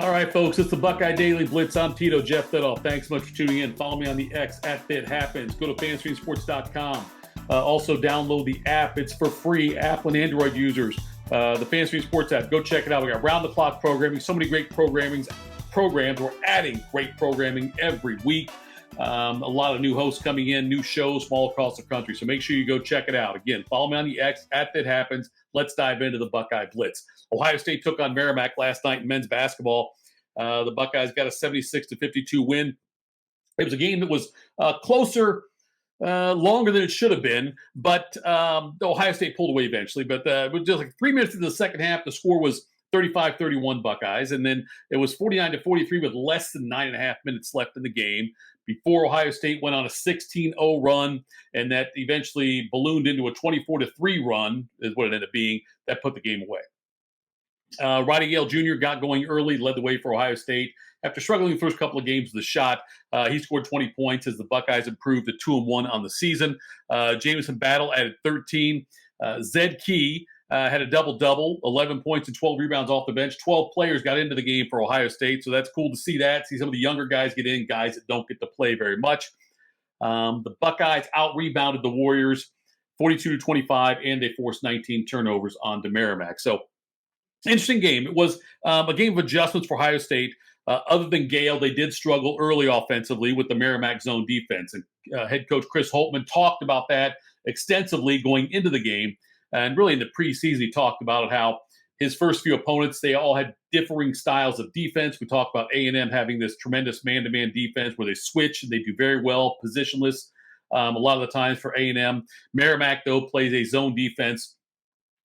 All right, folks, it's the Buckeye Daily Blitz. I'm Tito, Jeff Thitoff. Thanks so much for tuning in. Follow me on the X at FitHappens. Go to FanStreamSports.com. Also, download the app. It's for free, Apple and Android users. The FanStream Sports app. Go check it out. We got round-the-clock programming. So many great programs. We're adding great programming every week. A lot of new hosts coming in, new shows from all across the country. So make sure you go check it out. Again, follow me on the X at FitHappens. Let's dive into the Buckeye Blitz. Ohio State took on Merrimack last night in men's basketball. The Buckeyes got a 76-52 win. It was a game that was closer, longer than it should have been, but Ohio State pulled away eventually. But it was just like 3 minutes into the second half, the score was 35-31 Buckeyes, and then it was 49-43 with less than 9.5 minutes left in the game before Ohio State went on a 16-0 run, and that eventually ballooned into a 24-3 run, is what it ended up being, that put the game away. Roddy Gale Jr. got going early, led the way for Ohio State. After struggling the first couple of games of the shot, he scored 20 points as the Buckeyes improved to 2-1 on the season. Jamison Battle added 13. Zed Key had a double-double, 11 points and 12 rebounds off the bench. 12 players got into the game for Ohio State, so that's cool to see that. See some of the younger guys get in, guys that don't get to play very much. The Buckeyes out-rebounded the Warriors 42-25, and they forced 19 turnovers onto Merrimack. So, interesting game. It was a game of adjustments for Ohio State. Other than Gale, they did struggle early offensively with the Merrimack zone defense. And head coach Chris Holtmann talked about that extensively going into the game. And really in the preseason, he talked about how his first few opponents, they all had differing styles of defense. We talked about A&M having this tremendous man-to-man defense where they switch and they do very well positionless a lot of the times for A&M. Merrimack, though, plays a zone defense,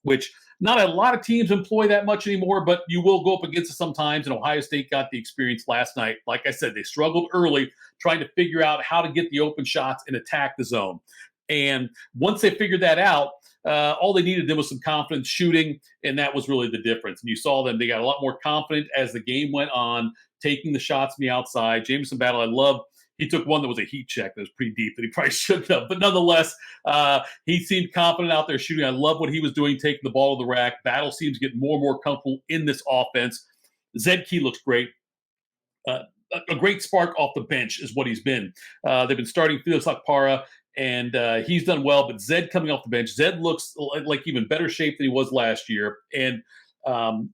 which not a lot of teams employ that much anymore, but you will go up against it sometimes, and Ohio State got the experience last night. Like I said, they struggled early trying to figure out how to get the open shots and attack the zone. And once they figured that out, all they needed then was some confidence shooting, and that was really the difference. And you saw them, they got a lot more confident as the game went on, taking the shots from the outside. Jamison Battle, I love. He took one that was a heat check that was pretty deep that he probably shouldn't have. But nonetheless, he seemed confident out there shooting. I love what he was doing, taking the ball to the rack. Battle seems to get more and more comfortable in this offense. Zed Key looks great. A great spark off the bench is what he's been. They've been starting Felix Akpara, and he's done well. But Zed coming off the bench, Zed looks like even better shape than he was last year and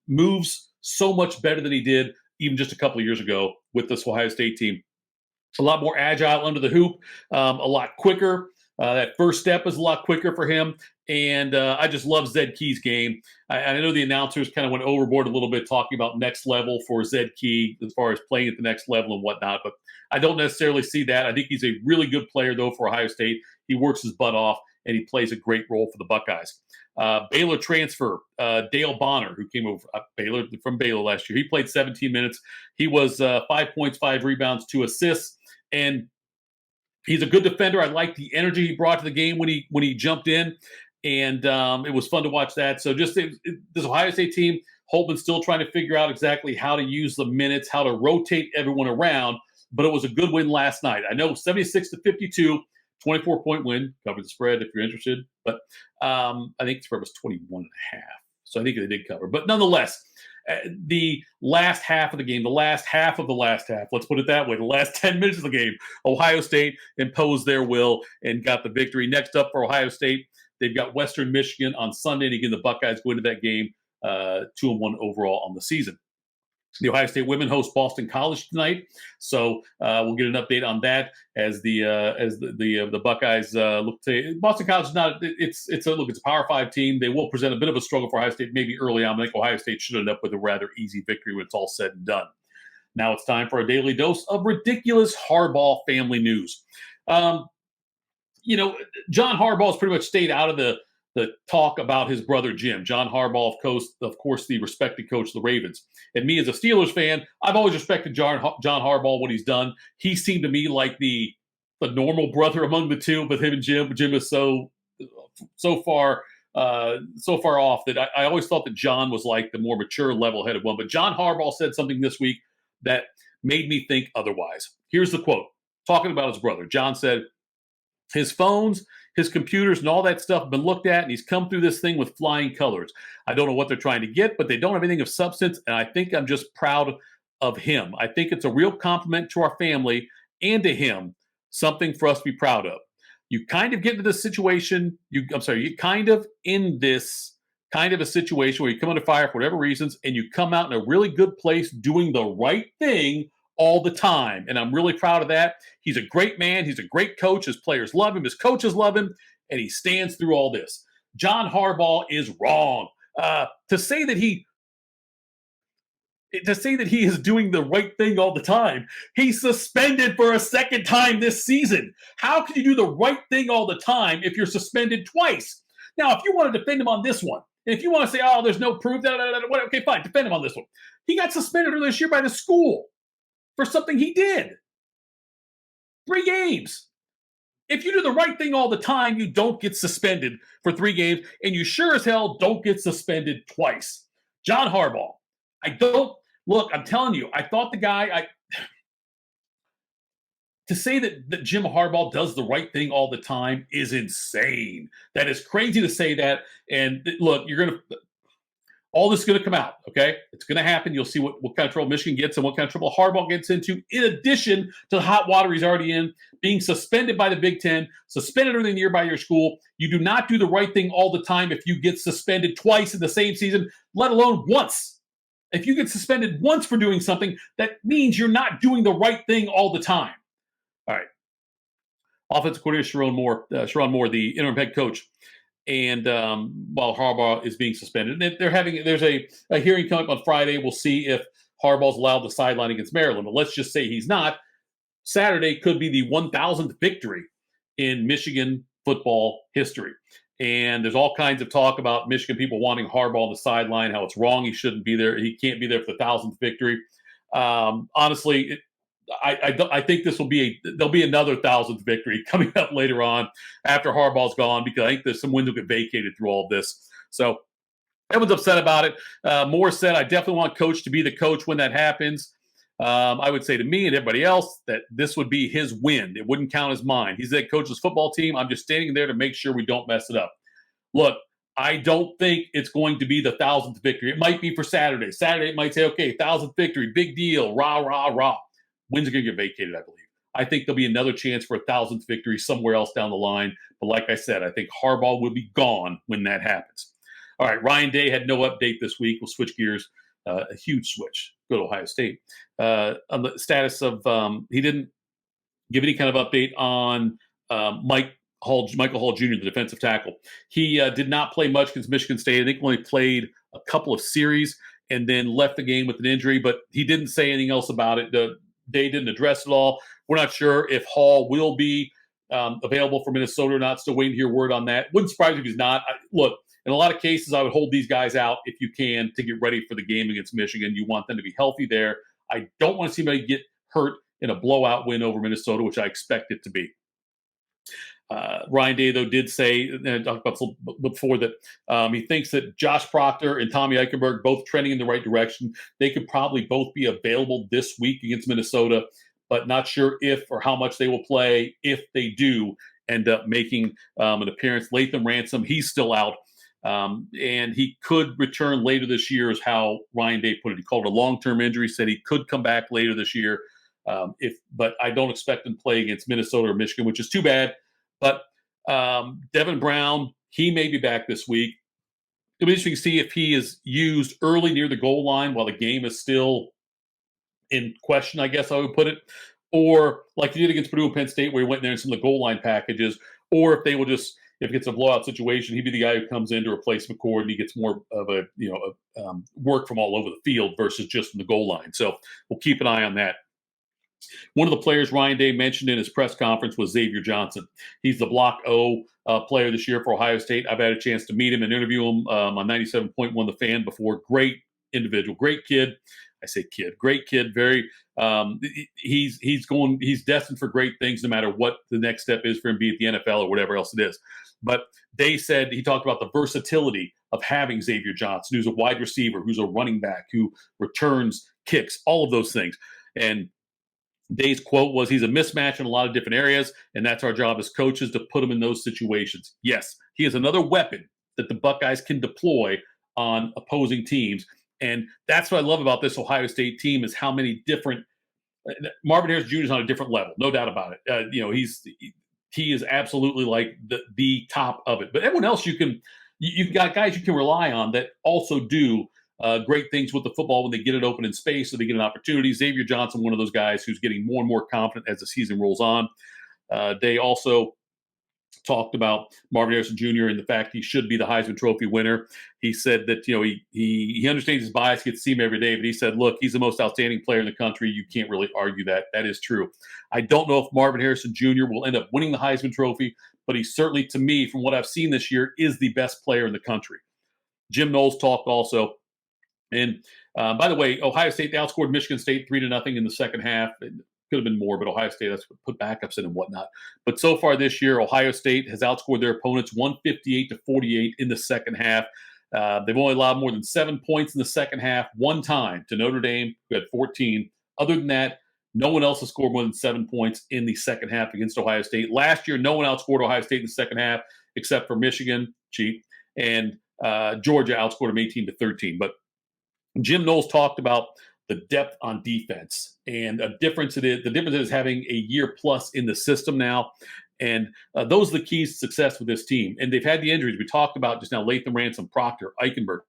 moves so much better than he did even just a couple of years ago with this Ohio State team. A lot more agile under the hoop, a lot quicker. That first step is a lot quicker for him. And I just love Zed Key's game. I know the announcers kind of went overboard a little bit talking about next level for Zed Key as far as playing at the next level and whatnot. But I don't necessarily see that. I think he's a really good player, though, for Ohio State. He works his butt off, and he plays a great role for the Buckeyes. Baylor transfer, Dale Bonner, who came over from Baylor last year. He played 17 minutes. He was 5 points, 5 rebounds, 2 assists. And he's a good defender. I like the energy he brought to the game when he jumped in, and it was fun to watch that. So just this Ohio State team, Holtman's still trying to figure out exactly how to use the minutes, how to rotate everyone around, but it was a good win last night. I know 76-52, 24-point win, covered the spread if you're interested, but I think the spread was 21.5, so I think they did cover. But nonetheless, the last half of the game, let's put it that way, the last 10 minutes of the game, Ohio State imposed their will and got the victory. Next up for Ohio State, they've got Western Michigan on Sunday. And again, the Buckeyes go into that game 2-1 overall on the season. The Ohio State women host Boston College tonight, so we'll get an update on that as the Buckeyes look to Boston College. Is not it's a Power 5 team. They will present a bit of a struggle for Ohio State maybe early on. I think Ohio State should end up with a rather easy victory when it's all said and done. Now it's time for a daily dose of ridiculous Harbaugh family news. John Harbaugh's pretty much stayed out of the talk about his brother Jim. John Harbaugh, of course, the respected coach of the Ravens. And me as a Steelers fan, I've always respected John Harbaugh, what he's done. He seemed to me like the normal brother among the two, but him and Jim is so far off that I always thought that John was like the more mature, level-headed one. But John Harbaugh said something this week that made me think otherwise. Here's the quote, talking about his brother. John said, his phones, his computers, and all that stuff have been looked at, and he's come through this thing with flying colors. I don't know what they're trying to get, but they don't have anything of substance, and I think I'm just proud of him. I think it's a real compliment to our family and to him, something for us to be proud of. You kind of get into this situation. You kind of in this kind of a situation where you come under fire for whatever reasons, and you come out in a really good place doing the right thing all the time. And I'm really proud of that. He's a great man. He's a great coach. His players love him. His coaches love him. And he stands through all this. John Harbaugh is wrong. To say that he is doing the right thing all the time. He's suspended for a second time this season. How can you do the right thing all the time if you're suspended twice? Now, if you want to defend him on this one, and if you want to say, oh, there's no proof, okay, fine, defend him on this one. He got suspended earlier this year by the school for something he did. 3 games. If you do the right thing all the time, you don't get suspended for 3 games, and you sure as hell don't get suspended twice. John Harbaugh. I'm telling you, I thought the guy, to say that Jim Harbaugh does the right thing all the time is insane. That is crazy to say that. And look, all this is going to come out, okay? It's going to happen. You'll see what kind of trouble Michigan gets and what kind of trouble Harbaugh gets into, in addition to the hot water he's already in, being suspended by the Big Ten, suspended everything year by your school. You do not do the right thing all the time if you get suspended twice in the same season, let alone once. If you get suspended once for doing something, that means you're not doing the right thing all the time. All right. Offensive coordinator Sharon Moore, the interim head coach, and while Harbaugh is being suspended, and there's a hearing coming up on Friday. We'll see if Harbaugh's allowed the sideline against Maryland, but let's just say he's not. Saturday could be the 1,000th victory in Michigan football history. And there's all kinds of talk about Michigan people wanting Harbaugh on the sideline, how it's wrong. He shouldn't be there. He can't be there for the 1,000th victory. Honestly, I think there'll be another 1,000th victory coming up later on after Harbaugh's gone, because I think there's some winds will get vacated through all of this. So everyone's upset about it. Moore said, I definitely want Coach to be the coach when that happens. I would say to me and everybody else that this would be his win. It wouldn't count as mine. He's the coach's football team. I'm just standing there to make sure we don't mess it up. Look, I don't think it's going to be the 1,000th victory. It might be for Saturday. Saturday it might say, okay, 1,000th victory, big deal, rah, rah, rah. Wins are going to get vacated, I believe. I think there'll be another chance for a 1,000th victory somewhere else down the line. But like I said, I think Harbaugh will be gone when that happens. All right, Ryan Day had no update this week. We'll switch gears. A huge switch. Go to Ohio State. On the status of, he didn't give any kind of update on Michael Hall Jr., the defensive tackle. He did not play much against Michigan State. I think only played a couple of series and then left the game with an injury, but he didn't say anything else about it. They didn't address it all. We're not sure if Hall will be available for Minnesota or not. Still waiting to hear word on that. Wouldn't surprise me if he's not. Look, in a lot of cases, I would hold these guys out if you can to get ready for the game against Michigan. You want them to be healthy there. I don't want to see anybody get hurt in a blowout win over Minnesota, which I expect it to be. Ryan Day, though, did say, and I talked about this before, that he thinks that Josh Proctor and Tommy Eichenberg both trending in the right direction. They could probably both be available this week against Minnesota, but not sure if or how much they will play if they do end up making an appearance. Latham Ransom, he's still out. And he could return later this year, is how Ryan Day put it. He called it a long-term injury, said he could come back later this year. But I don't expect him to play against Minnesota or Michigan, which is too bad. But Devin Brown, he may be back this week. It'll be interesting to see if he is used early near the goal line while the game is still in question, I guess I would put it. Or like he did against Purdue and Penn State, where he went there in some of the goal line packages. Or if they will just, if it's a blowout situation, he'd be the guy who comes in to replace McCord, and he gets more of a work from all over the field versus just from the goal line. So we'll keep an eye on that. One of the players Ryan Day mentioned in his press conference was Xavier Johnson. He's the Block O player this year for Ohio State. I've had a chance to meet him and interview him on 97.1 The Fan before. Great individual, great kid. I say kid, great kid. Very, he's destined for great things, no matter what the next step is for him, be it the NFL or whatever else it is. But they said, he talked about the versatility of having Xavier Johnson, who's a wide receiver, who's a running back, who returns kicks, all of those things. And Day's quote was, he's a mismatch in a lot of different areas, and that's our job as coaches, to put him in those situations. Yes, he is another weapon that the Buckeyes can deploy on opposing teams. And that's what I love about this Ohio State team is how many different Marvin Harrison Jr. is on a different level, no doubt about it. He is absolutely like the top of it. But everyone else you've got guys you can rely on that also do great things with the football when they get it open in space or they get an opportunity. Xavier Johnson, one of those guys who's getting more and more confident as the season rolls on. They also talked about Marvin Harrison Jr. and the fact he should be the Heisman Trophy winner. He said that he understands his bias, gets to see him every day, but he said, look, he's the most outstanding player in the country. You can't really argue that. That is true. I don't know if Marvin Harrison Jr. will end up winning the Heisman Trophy, but he certainly, to me, from what I've seen this year, is the best player in the country. Jim Knowles talked also. And by the way, Ohio State, they outscored Michigan State 3-0 in the second half. Could have been more, but Ohio State, that's what put backups in and whatnot. But so far this year, Ohio State has outscored their opponents 158-48 in the second half. They've only allowed more than 7 points in the second half one time to Notre Dame, who had 14. Other than that, no one else has scored more than 7 points in the second half against Ohio State. Last year, no one outscored Ohio State in the second half except for Michigan, cheat, and Georgia outscored them 18-13. But Jim Knowles talked about the depth on defense and the difference is having a year plus in the system now. And those are the keys to success with this team. And they've had the injuries. We talked about just now, Latham Ransom, Proctor, Eichenberg,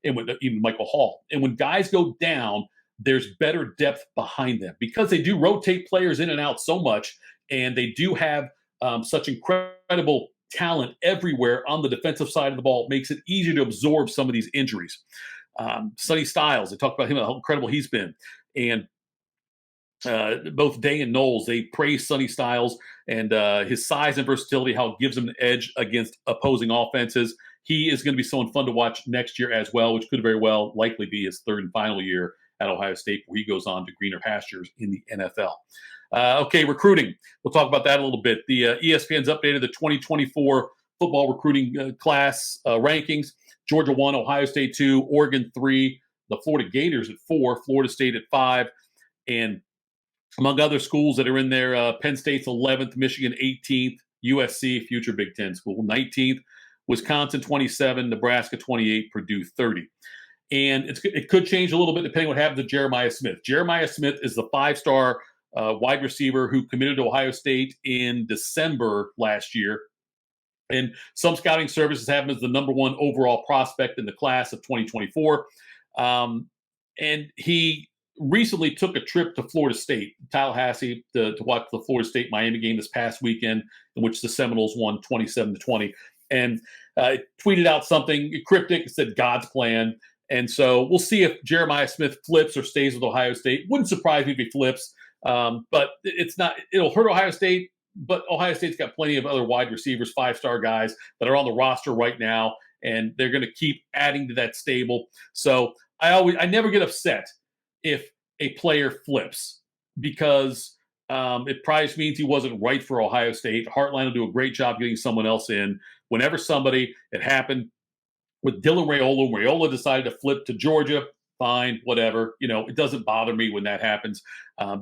and even Michael Hall. And when guys go down, there's better depth behind them because they do rotate players in and out so much. And they do have such incredible talent everywhere on the defensive side of the ball. It makes it easier to absorb some of these injuries. Sonny Styles, they talked about him, how incredible he's been. And both Day and Knowles, they praise Sonny Styles and his size and versatility, how it gives him an edge against opposing offenses. He is going to be someone fun to watch next year as well, which could very well likely be his third and final year at Ohio State, where he goes on to greener pastures in the NFL. Okay, recruiting. We'll talk about that a little bit. The ESPN's updated the 2024 football recruiting class rankings. Georgia 1, Ohio State 2, Oregon 3, the Florida Gators at 4, Florida State at 5, and among other schools that are in there, Penn State's 11th, Michigan 18th, USC, future Big Ten school, 19th, Wisconsin 27, Nebraska 28, Purdue 30. And it could change a little bit depending on what happens to Jeremiah Smith. Jeremiah Smith is the five-star wide receiver who committed to Ohio State in December last year. And some scouting services have him as the number one overall prospect in the class of 2024. And he recently took a trip to Florida State, Tallahassee, to watch the Florida State-Miami game this past weekend, in which the Seminoles won 27-20. And tweeted out something cryptic, said God's plan. And so we'll see if Jeremiah Smith flips or stays with Ohio State. Wouldn't surprise me if he flips, but it'll hurt Ohio State. But Ohio State's got plenty of other wide receivers, five-star guys that are on the roster right now, and they're going to keep adding to that stable. So I never get upset if a player flips because it probably means he wasn't right for Ohio State. Heartline will do a great job getting someone else in. Whenever it happened with Dylan Raiola. Raiola decided to flip to Georgia. Fine, whatever. It doesn't bother me when that happens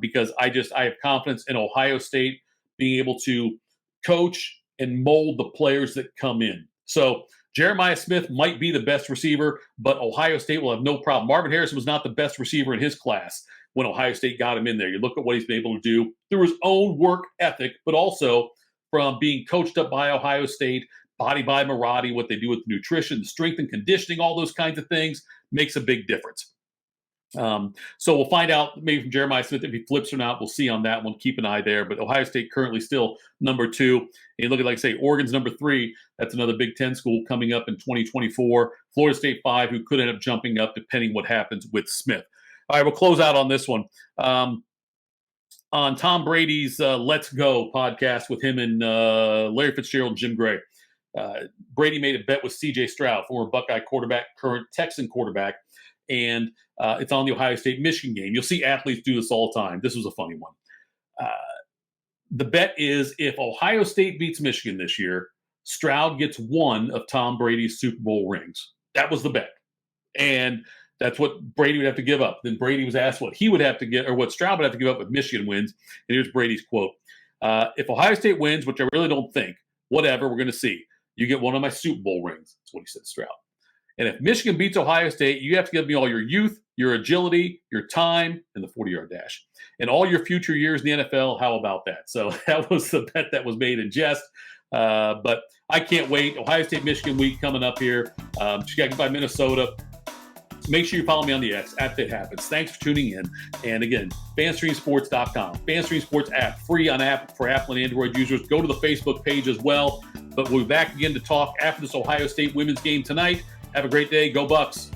because I have confidence in Ohio State being able to coach and mold the players that come in. So Jeremiah Smith might be the best receiver, but Ohio State will have no problem. Marvin Harrison was not the best receiver in his class when Ohio State got him in there. You look at what he's been able to do through his own work ethic, but also from being coached up by Ohio State, body by Marotti, what they do with nutrition, strength and conditioning, all those kinds of things makes a big difference. So we'll find out maybe from Jeremiah Smith if he flips or not. We'll see on that one. Keep an eye there. But Ohio State currently still number 2. And you look at, like I say, Oregon's number 3. That's another Big Ten school coming up in 2024. Florida State 5, who could end up jumping up depending what happens with Smith. All right, we'll close out on this one. On Tom Brady's Let's Go podcast with him and Larry Fitzgerald and Jim Gray. Brady made a bet with C.J. Stroud, former Buckeye quarterback, current Texan quarterback. And it's on the Ohio State-Michigan game. You'll see athletes do this all the time. This was a funny one. The bet is if Ohio State beats Michigan this year, Stroud gets one of Tom Brady's Super Bowl rings. That was the bet. And that's what Brady would have to give up. Then Brady was asked what he would have to get, or what Stroud would have to give up if Michigan wins. And here's Brady's quote. If Ohio State wins, which I really don't think, whatever, we're going to see. You get one of my Super Bowl rings. That's what he said to Stroud. And if Michigan beats Ohio State, you have to give me all your youth, your agility, your time, and the 40-yard dash. And all your future years in the NFL, how about that? So that was the bet that was made in jest. But I can't wait. Ohio State, Michigan week coming up here. Chicago by Minnesota. Make sure you follow me on the X at FitHappens. Thanks for tuning in. And again, FanStreamSports.com. FanStream Sports app, free on app for Apple and Android users. Go to the Facebook page as well. But we'll be back again to talk after this Ohio State women's game tonight. Have a great day. Go Bucks.